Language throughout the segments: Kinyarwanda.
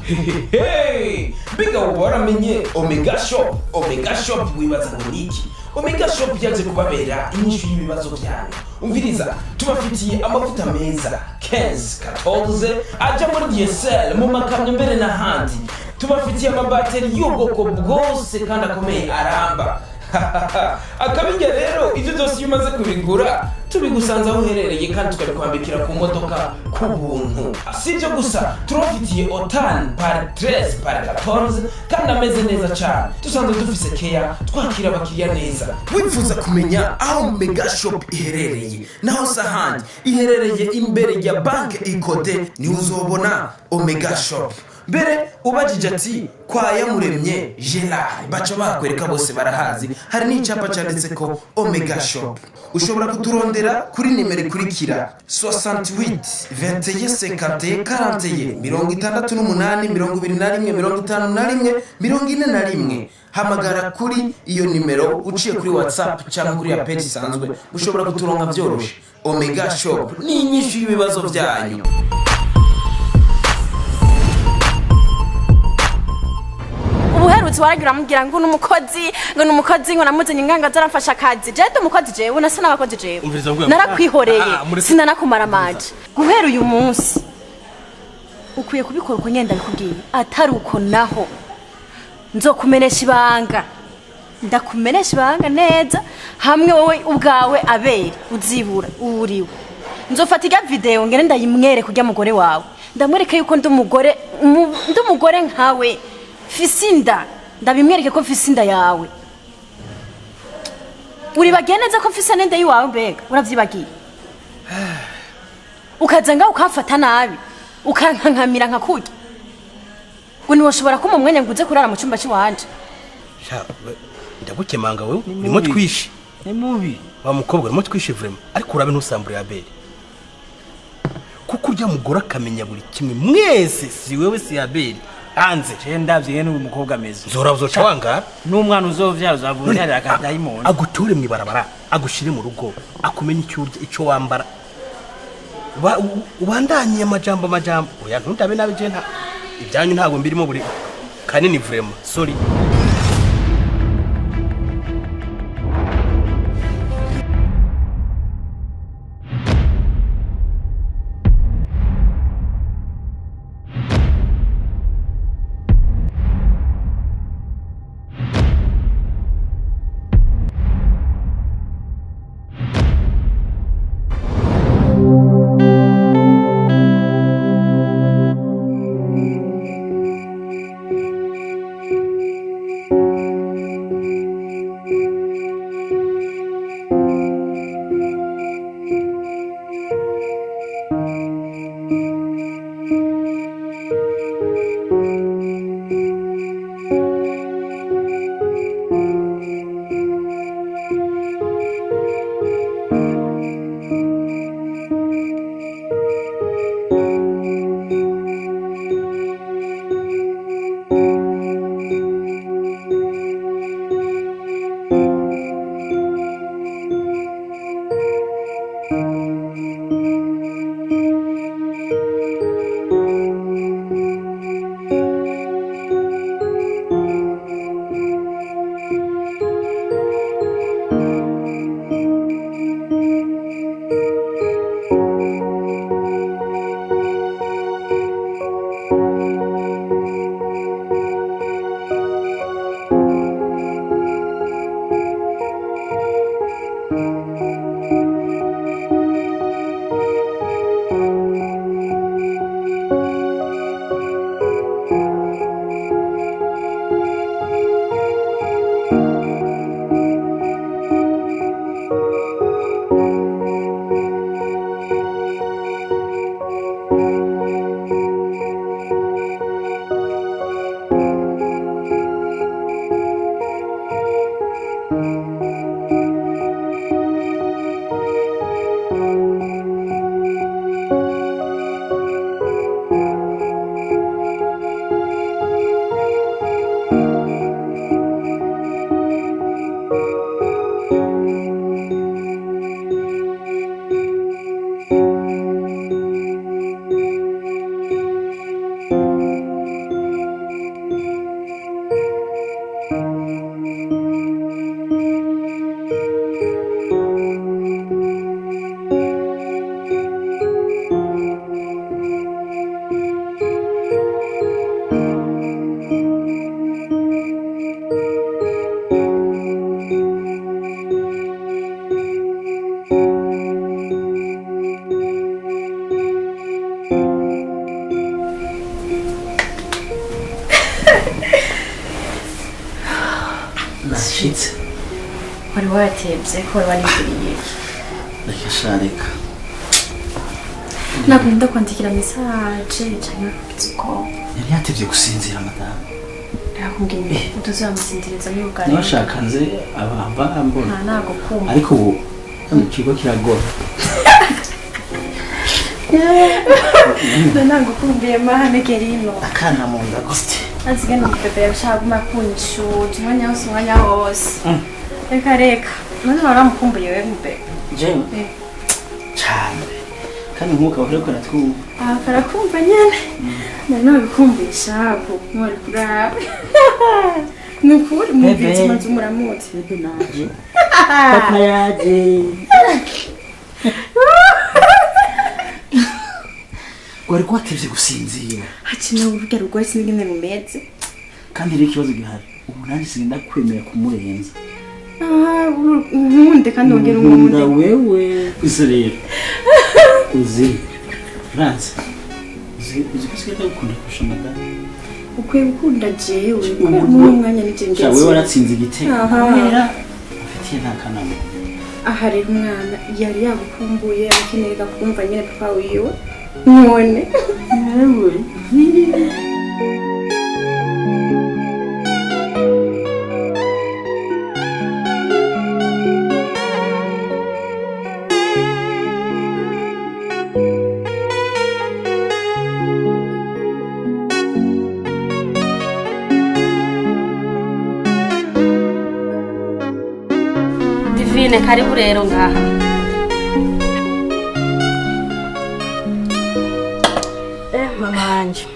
Hey, biga waramenye Omega Shop. Omega Shop wibaza ngo niki? Omega Shop yaje kubabera inyishu y'ibibazo byanyu. Umviriza, tubafitiye amavuta meza 15, 14 aja muri DSL mu makamyo mbere n'ahandi. Tubafitiye amabateri y'ubwoko bwose kandi akomeye aramba. Akabinja rero ibyo byose yumaze kubigura tubigusanza aho uherereye kandi tukabikwambikira ku modoka ku buntu. Sibyo gusa turafitiye otan par 13 par 14 kandi ameze neza cyane. Dusanzwe dufise care twakira abakiriya neza. Wifuza kumenya aho Omega Shop iherereye naho sahandi iherereye imbere ya banke Ikode ni uzobona Omega Shop. Mbere ubajije ati kwa Yamuremye Gerard baca bakwereka bose barahazi. Hari n'icyapa cyanditse ko Omega Shop. Ushobora kuturondera kuri nimero ikurikira 68 21 51 41 68 21 51 41 hamagara kuri iyo nimero uciye kuri WhatsApp cyangwa kuri ya page isanzwe ushobora kuturonka byoroshe. Omega Shop ni inyishu y'ibibazo byanyu. Ubuherutse waragira mugira ngo numukozi ngo namuzanye nganga zarafasha akazi. Je umukozi jewe nasa nabakozi jewe. Narakwihoreye sinanakumara maje. Guhera uyu munsi ukwiye kubikora uko nyenda bikubwiye. Atari uko naho nzokumenesha ibanga. Ndakumenesha ibanga neza hamwe wowe ubwawe abere uzibura uriwe. Nzofata iga video ngene ndayimwere kujya mugore wawe. Ndamwereka yuko ndumugore nkawe. Fisinda ndabimwereke ko fisinda yawe uri bageneza ko fisa nende yiwawe mbega uravyibagiye ukazanga ukafata nabi ukankankamira nkakurya uni woshobora kuma mwanya nguze kurara mu cyumba cy'iwanje sha ndagukemanga wewe nimo twishi ni mubi wa mukobwa nimo twishi vraiment ariko urabe ntusambure ya bere kuko urya mugora akamenya buri kimwe mwese si wewe si ya bere anze je ndavye n'uyu mukobwa ameze zora uzoca wanga n'umwana uzovyara uzavurira akadayimoni aguture mwibarabara agushire mu rugo akumenye icyo wambara ubandanye amajambo oya ntundabe nabe je nta ibyanyu ntago mbirimo buri kanini vraiment sorry. wari watebye ko wari wanigiriye reka shareka nakunda kwandikira message cyane kuko yari yatevye gusinzira madamu yakubwiye utuzamusinziriza n'ubugari nabashakanze abamba ambona ntago kumva ariko ubu ikigo kiragora ntago kumbiye mahane gerino akana mu nda gute azigana mubebe yashaka kumakunisha umwanya wose reka none waramukumbuye we mubebe jewe cyane kandi nkuko bariko natwumva karakumva nyene none bikumbisha ko muri kuraba nukuri mubitsi manzu muramutse bebe naje papa yaje wari kwatevye gusinzira hakina uvuga rugore sinigene mumeze kandi rero ikibazo gihari ubu nanjye sigenda kwemera kumurenza nkunde kandi ongera nkunda wewe gusa rero uzi Franz uzi ko sigenda gukunda kurusha madamu ukwiye gukunda jewe mu mwanya n'igenge wewe waratsinze igitego kubera ufitiye nta kanama aha rero umwana yari yagukumbuye akeneye kumva nyine papa wiwe none wewe Divine karibu rero ngaha. Mama wanje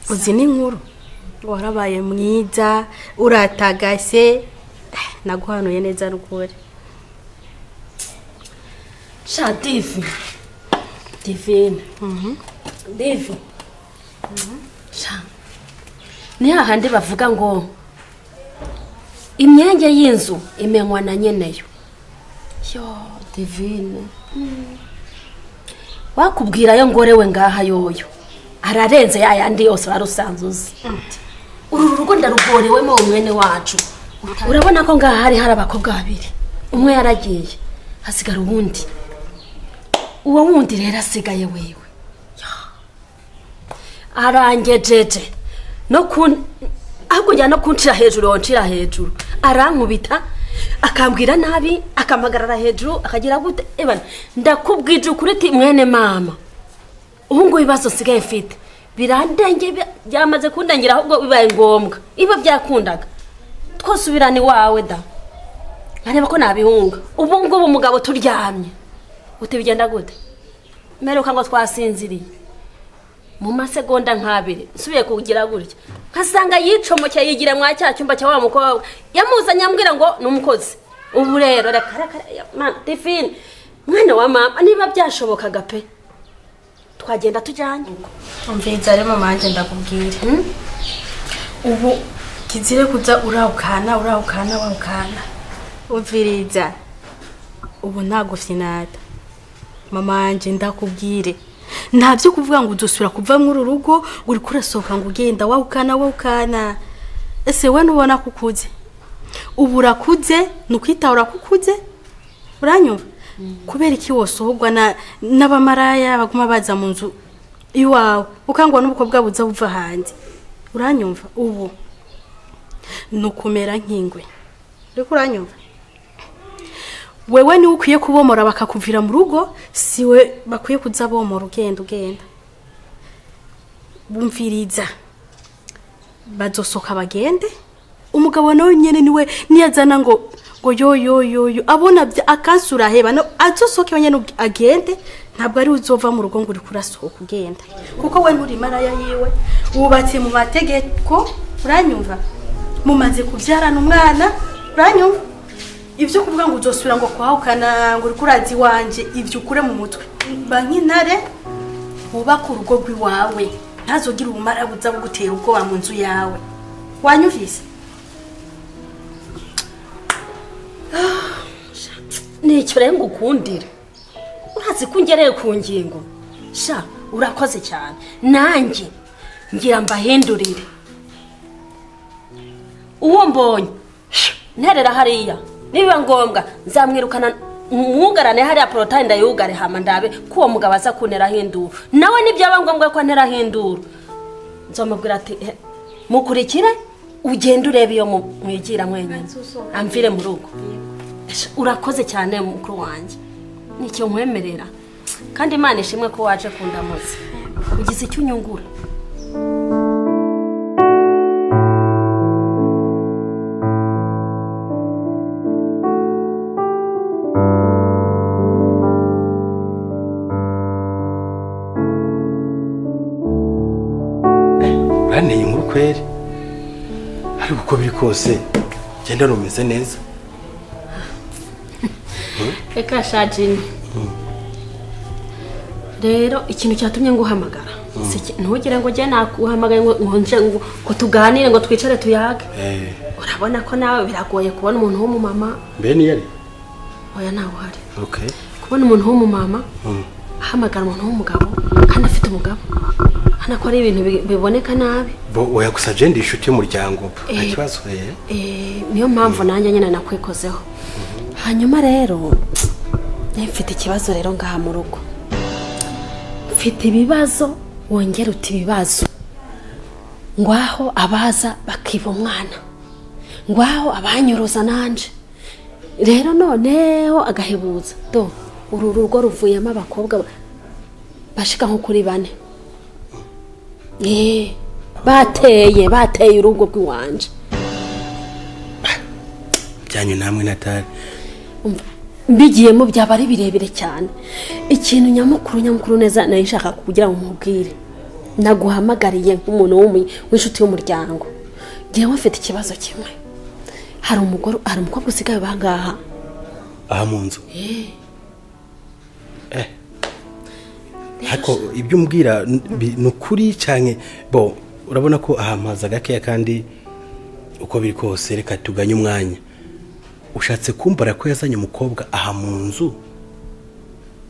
uzi ni nkuru warabaye mwiza uratagase naguhanuye neza rukore Sha Divi. Divine. Divi. Sha. Ni hahandi bavuga ngo imyenge y'inzu imenywa na nyeneyo. Yo Divine. Wakubwira yo ngorewe ngaha yoyo. Ararenze yayandi yose warusanzuze. Uru rugo ndarugorewemo umwene wacu. Urabona ko ngaha hari abakobwa babiri. Umwe yaragiye hasigara uwundi. Uwo wundi rero asigaye wewe. Arangejeje no akujya no kunshira hejuru onshira hejuru. Arankubita akambwira nabi akamagarara hejuru akagira gute ebana ndakubwije ukuri ti mwene mama. Uhungu ibibazo sigaye mfite birandenge byamaze kundangira ahubwo bibaye ngombwa iba byakundaga twosubirane wawe da areba ko nabihunga ubu ngubu umugabo turyamye uti bigenda gute meruka ngo twasinziriye mu masegonda nk'abiri nsubiye kugira gutya nkasanga yicomokeye yigira mwa cya cyumba cya wa mukobwa yamuzanye ambwira ngo ni umukozi ubu rero reka Divine mwana wa mama niba byashobokaga pe twagenda tujyanye umviza rero mama wanje ndakubwira ubu kizire kuza urahukana umviriza ubu ntago finata mama wanje ndakubwire ntabyo kuvuga ngo udusubira kuva muri urugo uri kurasohoka ngo ugenda wahukana ese we nubona kukuze ubu urakuze nukwitahura kukuze uranyumva kubera iki wosohogwa n'abamaraya baguma baza mu nzu iwawe ukangwa n'ubukobwa buza buva hanze uranyumva ubu nukumera nk'ingwe riko uranyumva wewe ni ukwiye kubomora bakakuvira mu rugo siwe bakwiye kuza bomora ugenda bumviriza bazosoka bagende umugabo nawe nyene niwe niyazana ngo yo abona akansura heba no azosoke nyene agende ntabwo ari uzova mu rugo ngo uri kurasohoka ugenda kuko we nturi maraya yiwe wubatse mu mategeko uranyumva mumaze kubyarana umwana uranyumva ivyo kuvuga ngo uzosubira ngo kwahukana ngo uri kurazi wanje ivyo ukure mu mutwe bankintare ubaka urugo rwiwawe ntazogira ubumara buza bugutera ubwoba mu nzu yawe wanyumvise ni ikirere ngo ukundire urazi ko ungereye ku ngingo sha urakoze cyane nanjye ngira mbahindurire uwo mbonye nterera hariya niba ngombwa nzamwirukana mwugarane hariya porotayine ndayugare hama ndabe ko uwo mugabo aza kunteraho induru nawe nibyaba ngombwa ko anteraho induru nzamubwira ati mukurikire ugenda urebe iyo mwigira mwenyine amvire mu rugo urakoze cyane mukuru wanjye nicyo nkwemerera kandi Imana ishimwe ko waje kundamutse ugize icyo unyungura uranteye inkuru kweri ariko uko biri kose genda rumeze neza reka shajini rero ikintu cyatumye nguhamagara ntugire ngo jye nakuhamagaye ngo nje ngo tuganire ngo twicare tuyage urabona ko nawe biragoye kubona umuntu w'umumama mbene yari oya nawe uhari okay kubona umuntu w'umumama ahamagara umuntu w'umugabo kandi afite umugabo hana ko ari ibintu biboneka nabi oya gusa je ndi inshuti y'umuryango nta kibazo niyo mpamvu nanjye nyine nakwikozeho hanyuma rero mfite ikibazo rero ngaha mu rugo mfite ibibazo wongera uti ibibazo ngwaho abaza bakiba umwana ngwaho abanyuruza nanje rero noneho agahebuza do uru rugo ruvuyemo abakobwa bashika nko kuri 4 bateye urugo rw'iwanje byanyu namwe natari mbigiyemo byaba ari birebire cyane ikintu nyamukuru neza nashaka kugira ngo mubwire naguhamagariye nk'umuntu w'inshuti y'umuryango ngiye mfite ikibazo kimwe hari umukobwa usigaye bangaha aha mu nzu hako ibyo umbwira nukuri cyane bo urabona ko ahamaza gakeya kandi uko biri kose reka tuganye umwanya ushatse kumbara ko yazanye umukobwa aha mu nzu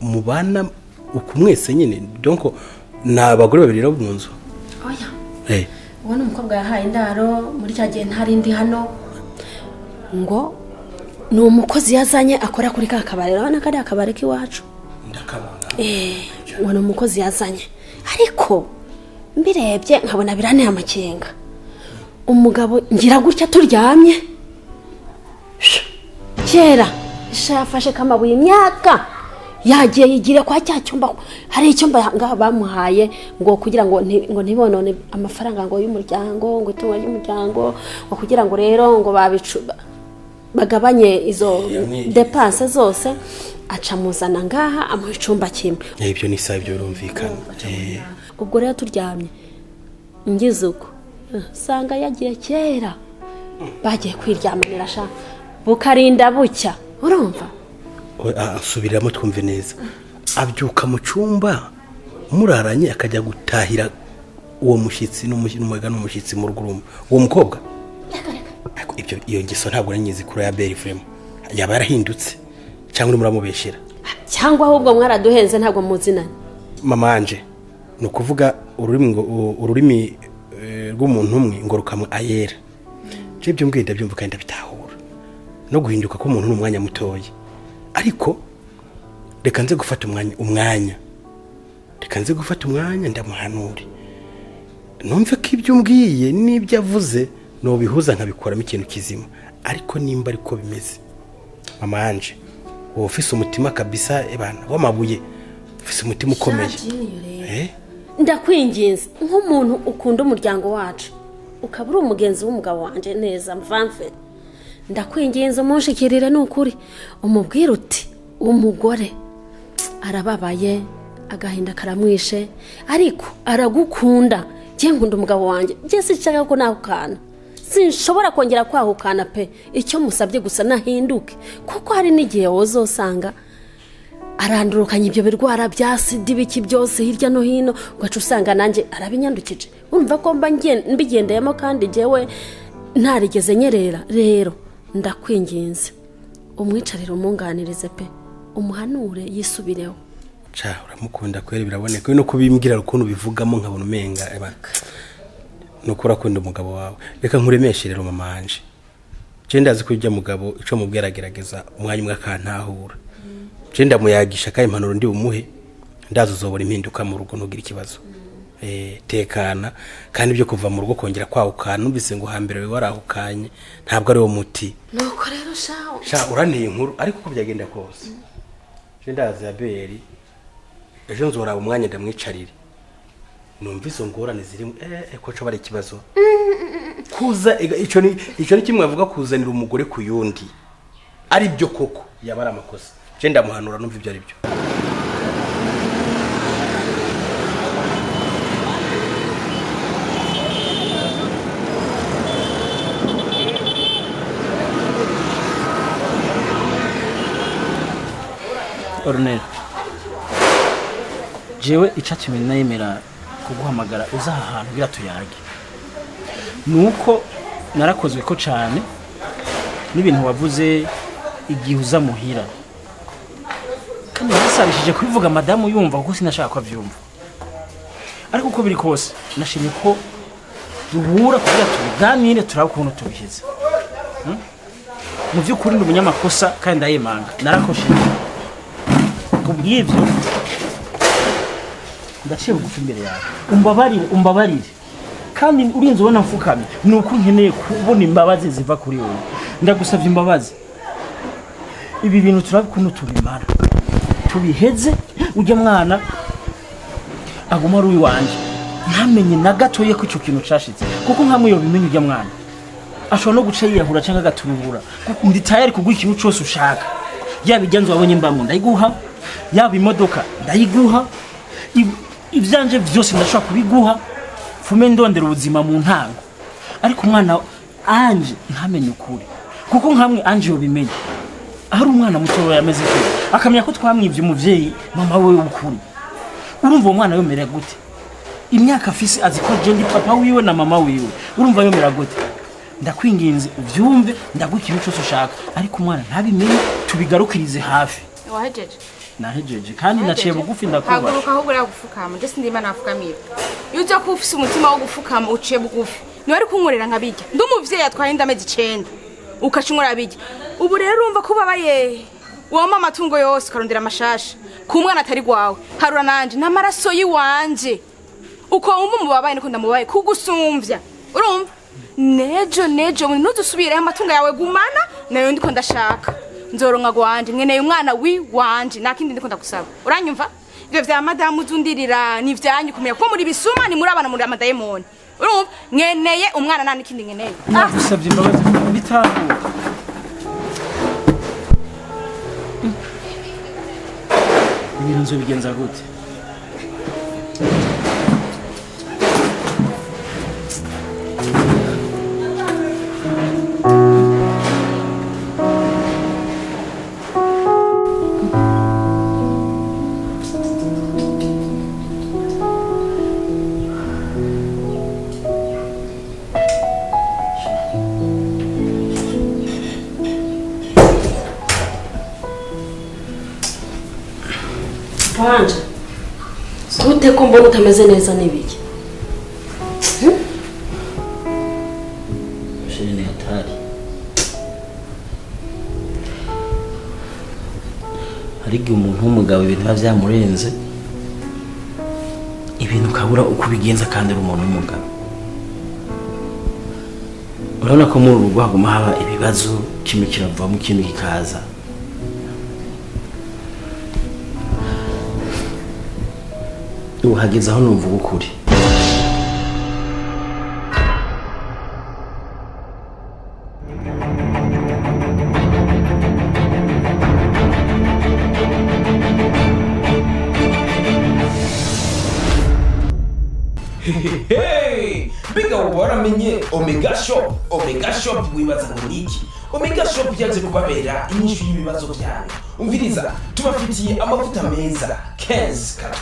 mubana ukumwese nyine donc nabagore babiri rero mu nzu oya ubona umukobwa yahaye indaro muri cyagiye ntarindi hano ngo ni umukozi yazanye akora kuri ka kabare urabona ko ari akabare k'iwacu ndakabona ngo ni umukozi yazanye ariko mbirebye nkabona biranteye amakenga umugabo ngira gutya turyamye kera shafashe kamabuye imyaka yagiye yigire kwa cya cyumba hari icyumba ngaho bamuhaye ngo kugira ngo ntibonone amafaranga ngo y'umuryango ngo itungo ry'umuryango ngo kugira ngo rero ngo bagabanye izo dépenses zose acamuzana ngaha amu icumba kimwe ibyo ni sabe byo rumvikana ubwo rero turyamye ngize uko sanga yagiye kera bagiye kwiryamanira sha bukarinda bucya urumva asubiramo twumve neza abyuka mu cyumba muraranye akajya gutahira uwo mushyitsi n'umwega n'umushyitsi mu rugo uwo mukobwa ibyo iyo ngeso ntabwo nanyizi kuri Yaribiwe yaba yarahindutse cyangwa muramubeshera cyangwa ahubwo mwaraduhenze ntabwo muzinanye mama anje no kuvuga ururimi rw'umuntu umwe ngo rukamwe ayera je byo mbwenda byumva kandi bitahura no guhinduka ko umuntu n'umwanya mutoye ariko reka nze gufata umwanya reka nze gufata umwanya ndamuhanure numve ko ibyo umbwiye n'ibyo avuze no bihuza nkabikoramo ikintu kizima ariko nimba ariko bimeze mama anje wowe ufise umutima kabisa ebana wamabuye ufise umutima ukomeye ndakwinginze nk'umuntu ukunda umuryango wacu ukaba uri umugenzi w'umugabo wanje neza mvanfe ndakwinginze umushikirire n'ukuri umubwire uti umugore arababaye agahinda karamwishe ariko aragukunda je nkunda umugabo wanje je sinshaka ko nahukana sinshobora kongera kwahukana pe icyo musabye gusa nahinduke kuko hari n'igihe wozosanga arandurukanye ibyo birwara bya sida biki byose hirya no hino ugaca usanga nanjye arabinyandukije urumva ko mba mbigendeyemo kandi jewe ntarigeze nyerera rero ndakwinginze umwicarire umunganirize pe umuhanure yisubireho cha uramukunda kweri biraboneka no kubimbwira ukuntu bivugamo nkabona umenga ebaka no kurakunda umugabo wawe reka nkuremeshe rero mama anje je ndazi ko ujya mugabo ico mubwira gerageza umwanya umwe akantahura je ndamuyagisha kaye impanuro ndi bumuhe ndazo uzobora impinduka mu rugo ntugira ikibazo tekana kandi ibyo kuva mu rugo kongera kwahukana numvise ngo hambere we warahukanye ntabwo ari wo muti nuko rero sha uranteye inkuru ariko uko byagenda kose je ndazi aberi ejo nzora umwanya ndamwicarire numvise ngorane ziri ko cyo bari ikibazo kuza ico ni kimwe avuga kuzanira umugore ku yundi ari byo koko yabara amakosa je ndamuhanura numva ibyo ari byo Ornel jewe icyatumye nayemera kuguhamagara uza ahantu bira tuyage nuko narakozwe ko cyane n'ibintu wavuze igihe uza muhira kandi nasabishije kubivuga madamu yumva kuko sinashaka ko avyumva ariko uko biri kose nashimye ko duhura kugira tubiganire turaba ukuntu tubiheza mu by'ukuri ndi umunyamakosa kandi ndayemanga narakosheje kubw'ibyo ndaciye bugufi imbere yawe umbabarire kandi urinze ubona mfukamye nuko nkeneye kubona imbabazi ziva kuri wowe ndagusabye imbabazi ibi bintu turabikuntu tubimara tubiheze ujya mwana aguma ari uwanje ntamenye na gatoye ko icyo kintu cashitse kuko nkamwe yo bimenye ujya mwana ashobora no guca yiyahura cyangwa agaturubura ndi tayari kuguha ikintu cyose ushaka yaba ijyanzo wabonye mbamo ndayiguha yaba imodoka ndayiguha ivyanje vyose ndashaka kubiguha fume ndondera ubuzima mu ntango ariko umwana anje ntamenye ukuri kuko nkamwe anje yo bimenye ari umwana muto yameze ko akamenya ko twamwivye umuvyeyi mama we ukuri urumva umwana yomera gute imyaka afise azi ko je ndi papa wiwe na mama wiwe urumva yomera gute ndakwinginze uvyumve ndaguha ikintu cyose ushaka ariko umwana ntabimenye tubigarukirize hafi wahejeje nahejeje kandi naciye bugufi ndakuba haguruka ahubwo uragufukama je sindima nafukamira iyo uza ko ufise umutima wo gufukama uciye bugufi niwe ari kunkorera nkabijya ndi umuvyeyi atwaye indamezi 9 ukacungura bijya ubu rero urumva ko babaye woma amatungo yose karondera amashasha ku mwana atari gwawe harura nanje n'amaraso yiwanje uko wumva mubabaye niko ndamubaye kugusumvya urumva nejo muri nuzusubire amatungo yawe gumana nayo ndiko ndashaka nzoronka gwanje nkeneye umwana wanje nakindi ndiko ndagusaba uranyumva ivyo vya madamu zundirira ni vyanyu kumenya ko muri bisuma ni muri abana muri amadayimoni urumva nkeneye umwana nani kindi nkeneye nagusabye imbabazi bitahuka ibintu nzobigenza gute Wanje gute ko mbona utameze neza n'ibiki shene hatari hari igihe umuntu w'umugabo ibintu biba byamurenze ibintu ukabura uko ubigenza kandi ari umuntu w'umugabo urabona ko muri urugo haguma haba ibibazo kimwe kiravamo ikindi kikaza uhageze aho numvuga ukuri biga waramenye Omega Shop wibaza ngo niki Omega Shop yaje kubabera inyishu y'ibibazo byanyu umviriza tubafitiye amavuta meza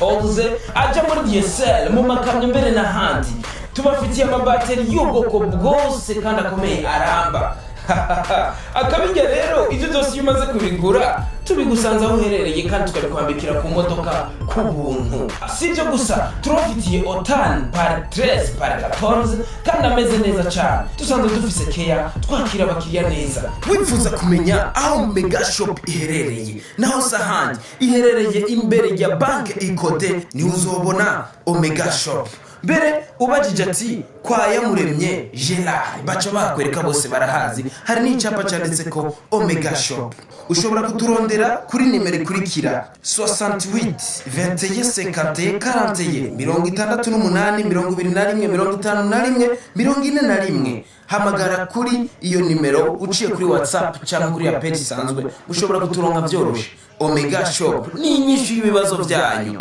14 aja muri DSL mu makamyo mbere n'ahandi tubafitiye amabateri y'ubwoko bwose kandi akomeye aramba akabijya rero ibyo byose iyo umaze kubigura tubigusanza aho uherereye kandi tukabikwambikira ku modoka ku buntu. Si ibyo gusa turabafitiye otani pari 13 pari 14 kandi ameze neza cyane. Dusanzwe dufise keya twakira abakiriya neza. Wifuza kumenya aho Mega Shop iherereye naho sahandi iherereye imbere ya banke Ikote ni uzobona Omega Shop. Mbere ubajije ati kwa Yamuremye Gerard baca bakwereka bose barahazi. Hari n'icyapa cyanditse ko Omega Shop. Ushobora kuturondera kuri nimero ikurikira 68 21 51 41 68 21 51 41 hamagara kuri iyo nimero uciye kuri WhatsApp cyangwa kuri ya page isanzwe. Ushobora kuturonka byoroshe. Omega Shop ni inyishu y'ibibazo byanyu.